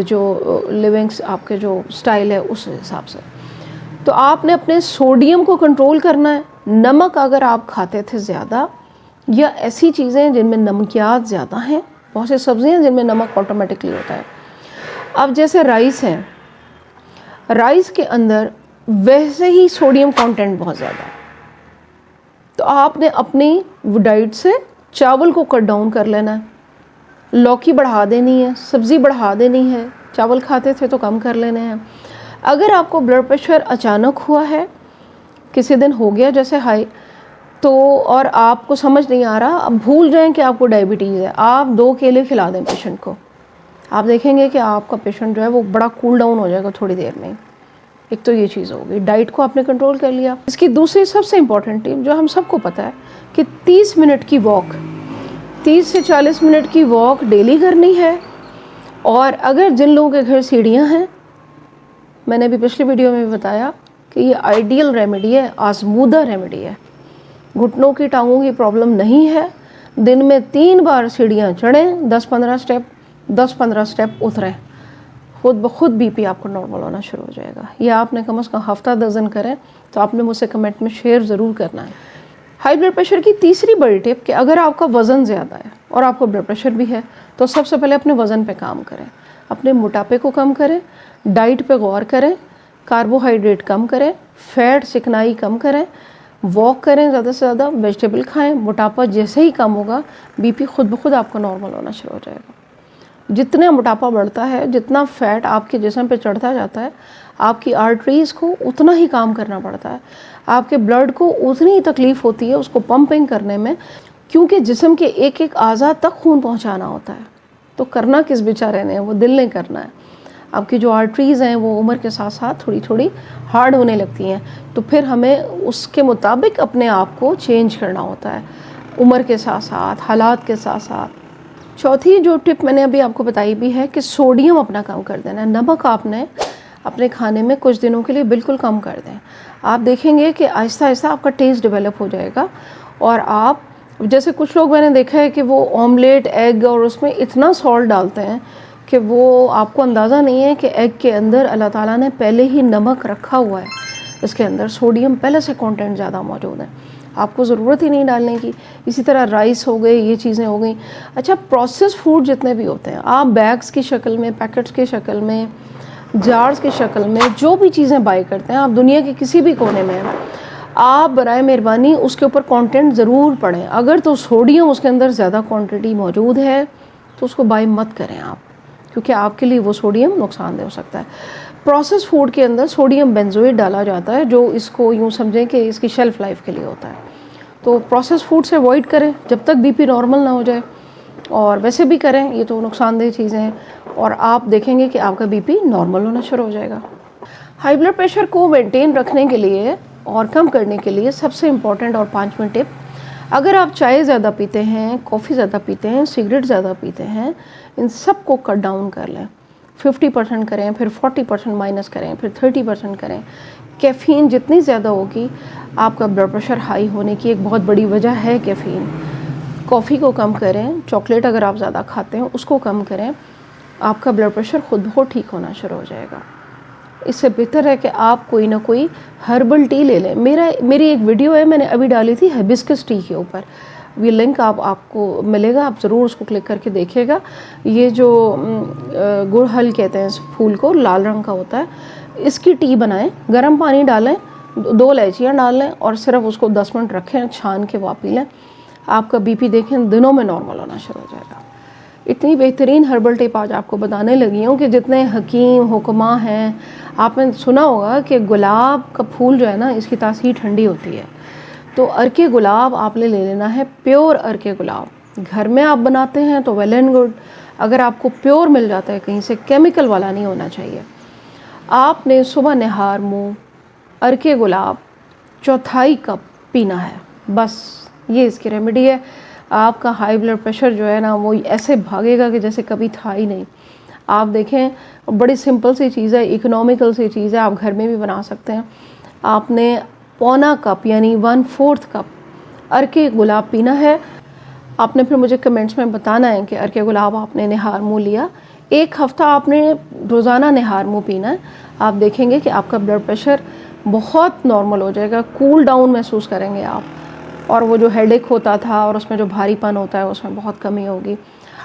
جو لیونگس آپ کے جو سٹائل ہے اس حساب سے. تو آپ نے اپنے سوڈیم کو کنٹرول کرنا ہے. نمک اگر آپ کھاتے تھے زیادہ یا ایسی چیزیں جن میں نمکیات زیادہ ہیں, بہت سی سبزیاں جن میں نمک آٹومیٹکلی ہوتا ہے. اب جیسے رائس ہیں, رائس کے اندر ویسے ہی سوڈیم کانٹینٹ بہت زیادہ ہے, تو آپ نے اپنی ڈائٹ سے چاول کو کٹ ڈاؤن کر لینا ہے. لوکی بڑھا دینی ہے, سبزی بڑھا دینی ہے, چاول کھاتے تھے تو کم کر لینے ہیں. اگر آپ کو بلڈ پریشر اچانک ہوا ہے, کسی دن ہو گیا جیسے ہائی, تو اور آپ کو سمجھ نہیں آ رہا, اب بھول جائیں کہ آپ کو ڈائبٹیز ہے, آپ 2 کیلے کھلا دیں پیشنٹ کو, آپ دیکھیں گے کہ آپ کا پیشنٹ جو ہے وہ بڑا کول ڈاؤن ہو جائے گا تھوڑی دیر میں. ایک تو یہ چیز ہوگی, ڈائٹ کو آپ نے کنٹرول کر لیا. اس کی دوسری سب سے امپورٹنٹ ٹپ جو ہم سب کو پتہ ہے کہ 30 منٹ کی واک, 30 سے 40 منٹ کی واک ڈیلی کرنی ہے. اور اگر جن لوگوں کے گھر سیڑھیاں ہیں, میں نے ابھی پچھلی ویڈیو میں بھی بتایا کہ یہ آئیڈیل ریمیڈی ہے, آزمودہ ریمیڈی ہے. گھٹنوں کی ٹانگوں کی پرابلم نہیں ہے, دن میں 3 بار سیڑھیاں چڑھیں, 10-15 اسٹیپ, 10-15 اسٹیپ اتریں, خود بخود بی پی آپ کو نارمل ہونا شروع ہو جائے گا. یہ آپ نے کم از کم ہفتہ 10 دن کریں, تو آپ نے مجھ سے کمنٹ میں شیئر ضرور کرنا ہے. ہائی بلڈ پریشر کی تیسری بڑی ٹپ کہ اگر آپ کا وزن زیادہ ہے اور آپ کو بلڈ پریشر بھی ہے, تو سب سے پہلے اپنے وزن پہ کام کریں, اپنے موٹاپے کو کم کریں, ڈائٹ پہ غور کریں, کاربوہائیڈریٹ کم کریں, فیٹ چکنائی کم کریں, واک کریں زیادہ سے زیادہ, ویجیٹیبل کھائیں. موٹاپا جیسے ہی کم ہوگا, بی پی خود بخود آپ کو نارمل ہونا شروع ہو جائے گا. جتنا موٹاپا بڑھتا ہے, جتنا فیٹ آپ کے جسم پہ چڑھتا جاتا ہے, آپ کی آرٹریز کو اتنا ہی کام کرنا پڑتا ہے, آپ کے بلڈ کو اتنی ہی تکلیف ہوتی ہے اس کو پمپنگ کرنے میں, کیونکہ جسم کے ایک ایک اعضاء تک خون پہنچانا ہوتا ہے. تو کرنا کس بیچارے نے, وہ دل نے کرنا ہے. آپ کی جو آرٹریز ہیں وہ عمر کے ساتھ ساتھ تھوڑی تھوڑی ہارڈ ہونے لگتی ہیں, تو پھر ہمیں اس کے مطابق اپنے آپ کو چینج کرنا ہوتا ہے, عمر کے ساتھ ساتھ, حالات کے ساتھ ساتھ. چوتھی جو ٹپ میں نے ابھی آپ کو بتائی بھی ہے کہ سوڈیم اپنا کم کر دینا ہے. نمک آپ نے اپنے کھانے میں کچھ دنوں کے لیے بالکل کم کر دیں. آپ دیکھیں گے کہ آہستہ آہستہ آپ کا ٹیسٹ ڈیولپ ہو جائے گا. اور آپ جیسے کچھ لوگ میں نے دیکھا ہے کہ وہ آملیٹ, ایگ اور اس میں اتنا سالٹ ڈالتے ہیں کہ وہ آپ کو اندازہ نہیں ہے کہ ایگ کے اندر اللہ تعالیٰ نے پہلے ہی نمک رکھا ہوا ہے, اس کے اندر سوڈیم پہلے سے کانٹینٹ زیادہ موجود ہے, آپ کو ضرورت ہی نہیں ڈالنے کی. اسی طرح رائس ہو گئے, یہ چیزیں ہو گئیں. اچھا, پروسیس فوڈ جتنے بھی ہوتے ہیں, آپ بیگز کی شکل میں, پیکٹس کی شکل میں, جارز کی شکل میں جو بھی چیزیں بائی کرتے ہیں, آپ دنیا کے کسی بھی کونے میں ہیں, آپ برائے مہربانی اس کے اوپر کانٹینٹ ضرور پڑھیں. اگر تو سوڈیم اس کے اندر زیادہ کوانٹٹی موجود ہے تو اس کو بائی مت کریں آپ, کیونکہ آپ کے لیے وہ سوڈیم نقصان دہ ہو سکتا ہے. پروسیس فوڈ کے اندر سوڈیم بینزوئٹ ڈالا جاتا ہے, جو اس کو یوں سمجھیں کہ اس کی شیلف لائف کے لیے ہوتا ہے. تو پروسیس فوڈ سے اوائڈ کریں جب تک بی پی نارمل نہ ہو جائے, اور ویسے بھی کریں, یہ تو نقصان دہ چیزیں ہیں, اور آپ دیکھیں گے کہ آپ کا بی پی نارمل ہونا شروع ہو جائے گا. ہائی بلڈ پریشر کو مینٹین رکھنے کے لیے اور کم کرنے کے لیے سب سے امپورٹنٹ اور 5ویں ٹپ, اگر آپ چائے زیادہ پیتے ہیں, کافی زیادہ پیتے ہیں, سگریٹ زیادہ پیتے ہیں, ان سب کو کٹ ڈاؤن کر لیں. 50% کریں, پھر 40% مائنس کریں, پھر 30% کریں. کیفین جتنی زیادہ ہوگی, آپ کا بلڈ پریشر ہائی ہونے کی ایک بہت بڑی وجہ ہے کیفین. کافی کو کم کریں, چاکلیٹ اگر آپ زیادہ کھاتے ہیں اس کو کم کریں, آپ کا بلڈ پریشر خود بخود ٹھیک ہونا شروع ہو جائے گا. اس سے بہتر ہے کہ آپ کوئی نہ کوئی ہربل ٹی لے لیں. میری ایک ویڈیو ہے, میں نے ابھی ڈالی تھی ہیبسکس ٹی کے اوپر, یہ لنک آپ کو ملے گا, آپ ضرور اس کو کلک کر کے دیکھیے گا. یہ جو گڑہل کہتے ہیں اس پھول کو, لال رنگ کا ہوتا ہے, اس کی ٹی بنائیں, گرم پانی ڈالیں, 2 الائچیاں ڈال لیں, اور صرف اس کو 10 منٹ رکھیں, چھان کے وہ پی لیں. آپ کا بی پی دیکھیں دنوں میں نارمل ہونا شروع ہو جائے گا. اتنی بہترین ہربل ٹپ آج آپ کو بتانے لگی ہوں کہ جتنے حکیم حکماں ہیں, آپ نے سنا ہوگا کہ گلاب کا پھول جو ہے نا, اس کی تاثیر ٹھنڈی ہوتی ہے. تو ارکے گلاب آپ نے لے لینا ہے, پیور ارکے گلاب. گھر میں آپ بناتے ہیں تو ویل اینڈ گڈ, اگر آپ کو پیور مل جاتا ہے کہیں سے, کیمیکل والا نہیں ہونا چاہیے. آپ نے صبح نہار منہ ارکے گلاب 1/4 کپ پینا ہے, بس یہ اس کی ریمیڈی ہے. آپ کا ہائی بلڈ پریشر جو ہے نا وہ ایسے بھاگے گا کہ جیسے کبھی تھا ہی نہیں. آپ دیکھیں, بڑی سمپل سی چیز ہے, اکنومیکل سی چیز ہے, آپ گھر میں بھی بنا سکتے ہیں. آپ نے 1/4 کپ یعنی 1/4 کپ ارکے گلاب پینا ہے. آپ نے پھر مجھے کمنٹس میں بتانا ہے کہ ارکے گلاب آپ نے نہار منہ لیا. ایک ہفتہ آپ نے روزانہ نہار منہ پینا ہے، آپ دیکھیں گے کہ آپ کا بلڈ پریشر بہت نارمل ہو جائے گا، کول ڈاؤن محسوس کریں گے آپ، اور وہ جو ہیڈ ایک ہوتا تھا اور اس میں جو بھاری پن ہوتا ہے اس میں بہت کمی ہوگی۔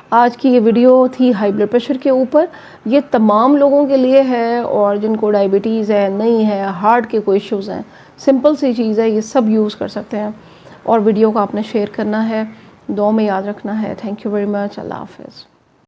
آج کی یہ ویڈیو تھی ہائی بلڈ پریشر کے اوپر، یہ تمام لوگوں کے لیے ہے، اور جن کو ڈائبٹیز ہے، نہیں ہے، ہارٹ کے کوئی ایشوز ہیں، سمپل سی چیز ہے، یہ سب یوز کر سکتے ہیں۔ اور ویڈیو کو آپ نے شیئر کرنا ہے، دعاؤں میں یاد رکھنا ہے۔ تھینک یو ویری مچ، اللہ حافظ۔